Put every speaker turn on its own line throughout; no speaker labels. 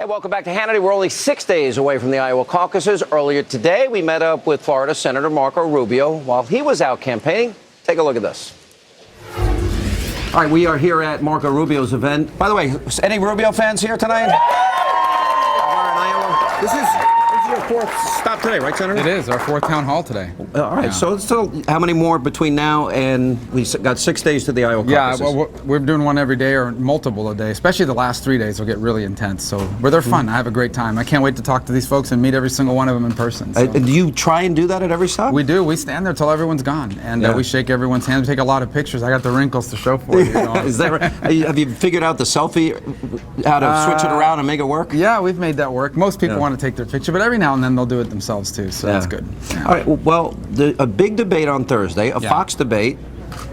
Hey, welcome back to Hannity. We're only 6 days away from the Iowa caucuses. Earlier today, we met up with Florida Senator Marco Rubio while he was out campaigning. Take a look at this. All right, we are here at Marco Rubio's event. By the way, any Rubio fans here tonight? We're in Iowa. This is your fourth stop today, right, Senator?
It is our fourth town hall today.
All right, so how many more between now and we got 6 days to the Iowa caucuses?
Yeah, well, we're doing one every day or multiple a day, especially the last 3 days will get really intense. So, but they're fun. I have a great time. I can't wait to talk to these folks and meet every single one of them in person. So.
Do you try and do that at every stop?
We do. We stand there till everyone's gone, and we shake everyone's hand. We take a lot of pictures. I got the wrinkles to show for you. You know?
Is that right? Have you figured out the selfie, how to switch it around and make it work?
Yeah, we've made that work. Most people want to take their picture, but every now and then they'll do it themselves too, so that's good. Yeah.
All right, well, a big debate on Thursday, a Fox debate,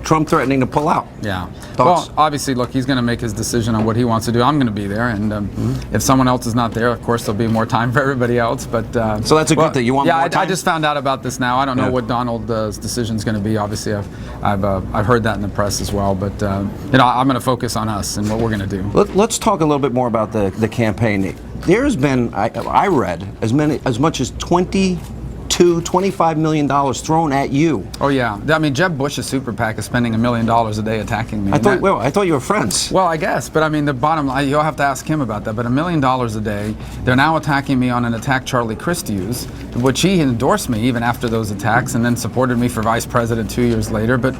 Trump threatening to pull out.
Yeah.
Thoughts?
Well, obviously, look, he's going to make his decision on what he wants to do. I'm going to be there, and if someone else is not there, of course, there'll be more time for everybody else. But
so that's a good thing. You want more time?
I just found out about this now. I don't know what Donald's decision is going to be. Obviously, I've heard that in the press as well. But you know, I'm going to focus on us and what we're going to do.
Let's talk a little bit more about the campaign. There's been, I read, as much as $25 million thrown at you.
Oh yeah, I mean Jeb Bush's super PAC is spending $1 million a day attacking me.
I thought you were friends.
Well, I guess, but I mean the bottom line, you'll have to ask him about that. But $1 million a day, they're now attacking me on an attack Charlie Crist used, which he endorsed me even after those attacks, and then supported me for vice president 2 years later. But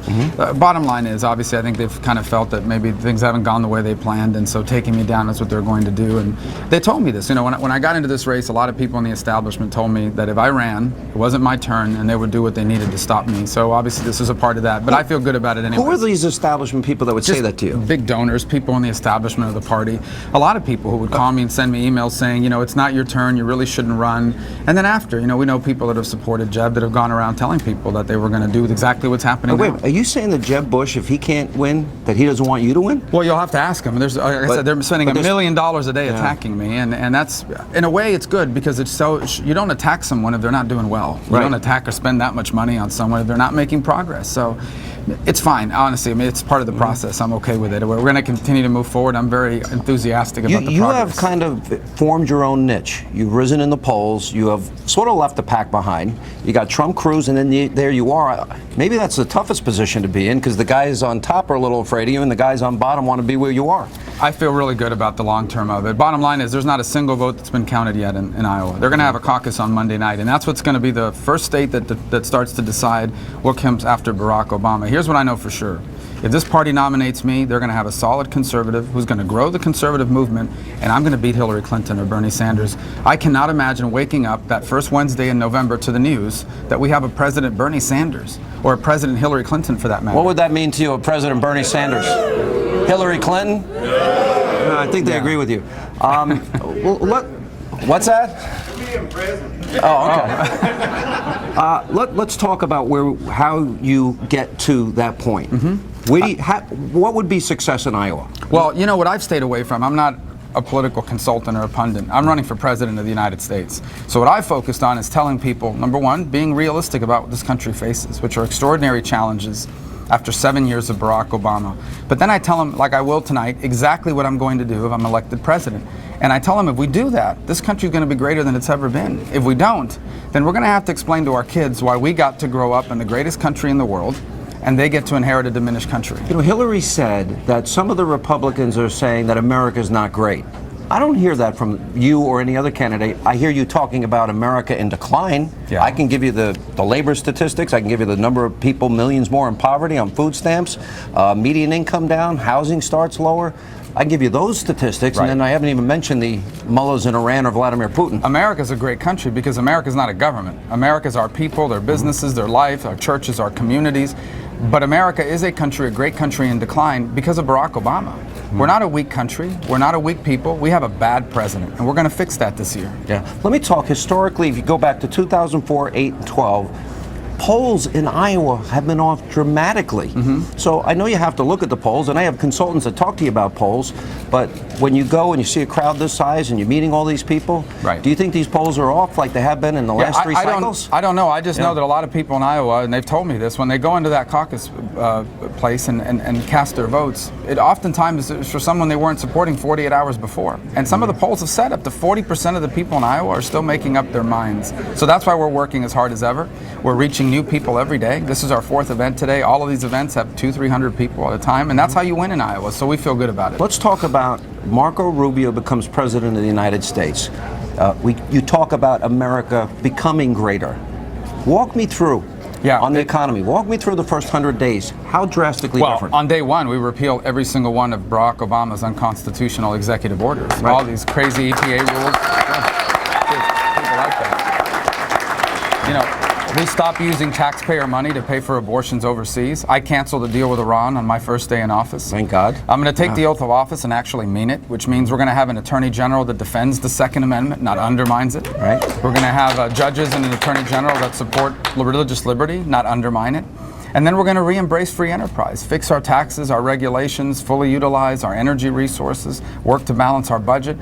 bottom line is, obviously, I think they've kind of felt that maybe things haven't gone the way they planned, and so taking me down is what they're going to do. And they told me this. You know, when I got into this race, a lot of people in the establishment told me that if I ran, it wasn't my turn, and they would do what they needed to stop me. So obviously this is a part of that, but I feel good about it anyway.
Who are these establishment people that would say that to you?
Big donors, people in the establishment of the party. A lot of people who would call me and send me emails saying, you know, it's not your turn, you really shouldn't run. And then after, you know, we know people that have supported Jeb that have gone around telling people that they were going to do exactly what's happening now.
Wait, are you saying that Jeb Bush, if he can't win, that he doesn't want you to win?
Well, you'll have to ask him. There's, like I said, they're spending $1 million a day attacking me, and that's, in a way, it's good because it's so, you don't attack someone if they're not doing well. You don't attack or spend that much money on someone if they're not making progress. So it's fine, honestly. I mean, it's part of the process. I'm okay with it. We're going to continue to move forward. I'm very enthusiastic about the progress. You
have kind of formed your own niche. You've risen in the polls. You have sort of left the pack behind. You got Trump, Cruz, and then there you are. Maybe that's the toughest position to be in because the guys on top are a little afraid of you and the guys on bottom want to be where you are.
I feel really good about the long term of it. Bottom line is there's not a single vote that's been counted yet in Iowa. They're going to have a caucus on Monday night, and that's what's going to be the first state that starts to decide what comes after Barack Obama. Here's what I know for sure. If this party nominates me, they're going to have a solid conservative who's going to grow the conservative movement, and I'm going to beat Hillary Clinton or Bernie Sanders. I cannot imagine waking up that first Wednesday in November to the news that we have a President Bernie Sanders or a President Hillary Clinton for that matter.
What would that mean to you, a President Bernie Sanders? Hillary Clinton? I think they agree with you. What's that? Oh, okay. Let's talk about how you get to that point. What would be success in Iowa?
Well, you know what I've stayed away from. I'm not a political consultant or a pundit. I'm running for president of the United States. So what I focused on is telling people, number one, being realistic about what this country faces, which are extraordinary challenges after 7 years of Barack Obama. But then I tell them, like I will tonight, exactly what I'm going to do if I'm elected president. And I tell them if we do that, this country's going to be greater than it's ever been. If we don't, then we're going to have to explain to our kids why we got to grow up in the greatest country in the world and they get to inherit a diminished country.
You know, Hillary said that some of the Republicans are saying that America's not great. I don't hear that from you or any other candidate. I hear you talking about America in decline. Yeah. I can give you the labor statistics. I can give you the number of people, millions more in poverty on food stamps, median income down, housing starts lower. I can give you those statistics, and then I haven't even mentioned the mullahs in Iran or Vladimir Putin.
America's a great country because America's not a government. America's our people, their businesses, their life, our churches, our communities. But America is a country, a great country in decline because of Barack Obama. We're not a weak country. We're not a weak people. We have a bad president, and we're going to fix that this year.
Yeah. Let me talk historically. If you go back to 2004, 8, and 12, polls in Iowa have been off dramatically. So I know you have to look at the polls, and I have consultants that talk to you about polls, but when you go and you see a crowd this size and you're meeting all these people, do you think these polls are off like they have been in the last three cycles?
I don't know. I just know that a lot of people in Iowa, and they've told me this, when they go into that caucus place and cast their votes, it oftentimes is for someone they weren't supporting 48 hours before. And some of the polls have said up to 40% of the people in Iowa are still making up their minds. So that's why we're working as hard as ever. We're reaching new people every day. This is our 4th event today. All of these events have 200-300 people at a time, and that's how you win in Iowa. So we feel good about it.
Let's talk about Marco Rubio becomes president of the United States. You talk about America becoming greater. Walk me through on the economy. Walk me through the first 100 days. How drastically different?
On day one, we repealed every single one of Barack Obama's unconstitutional executive orders. All these crazy EPA rules. People like that. You know, we stopped using taxpayer money to pay for abortions overseas. I canceled a deal with Iran on my first day in office.
Thank God.
I'm going to take the oath of office and actually mean it, which means we're going to have an attorney general that defends the Second Amendment, not undermines it.
Right.
We're going to have judges and an attorney general that support religious liberty, not undermine it. And then we're going to re-embrace free enterprise, fix our taxes, our regulations, fully utilize our energy resources, work to balance our budget,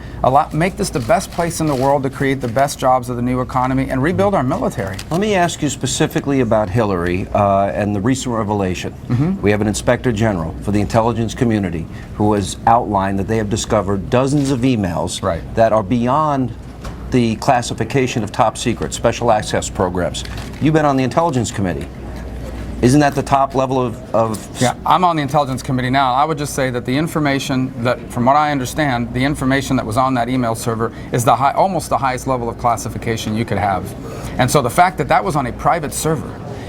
make this the best place in the world to create the best jobs of the new economy, and rebuild our military.
Let me ask you specifically about Hillary and the recent revelation. We have an inspector general for the intelligence community who has outlined that they have discovered dozens of emails that are beyond the classification of top secret, special access programs. You've been on the intelligence committee. Isn't that the top level of...
Yeah, I'm on the Intelligence Committee now. I would just say that the information that, from what I understand, the information that was on that email server is almost the highest level of classification you could have. And so the fact that that was on a private server,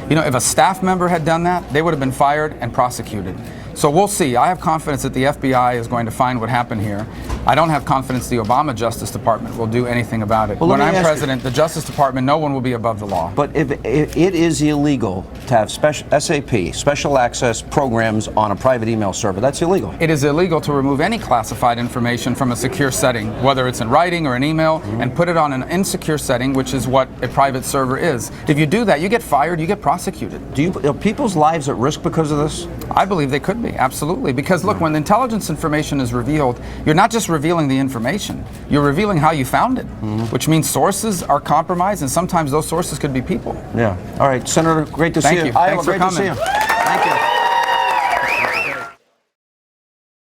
you know, if a staff member had done that, they would have been fired and prosecuted. So we'll see. I have confidence that the FBI is going to find what happened here. I don't have confidence the Obama Justice Department will do anything about it. When I'm president, the Justice Department, no one will be above the law.
But if it is illegal to have SAP, special access programs on a private email server, that's illegal.
It is illegal to remove any classified information from a secure setting, whether it's in writing or an email, and put it on an insecure setting, which is what a private server is. If you do that, you get fired, you get prosecuted. Are
people's lives at risk because of this?
I believe they could be, absolutely. Because look, when the intelligence information is revealed, you're not just revealing the information, you're revealing how you found it, which means sources are compromised, and sometimes those sources could be people.
Yeah. All right, Senator, great to see you.
Thank you. Thanks for coming.
Great to see you. Thank you.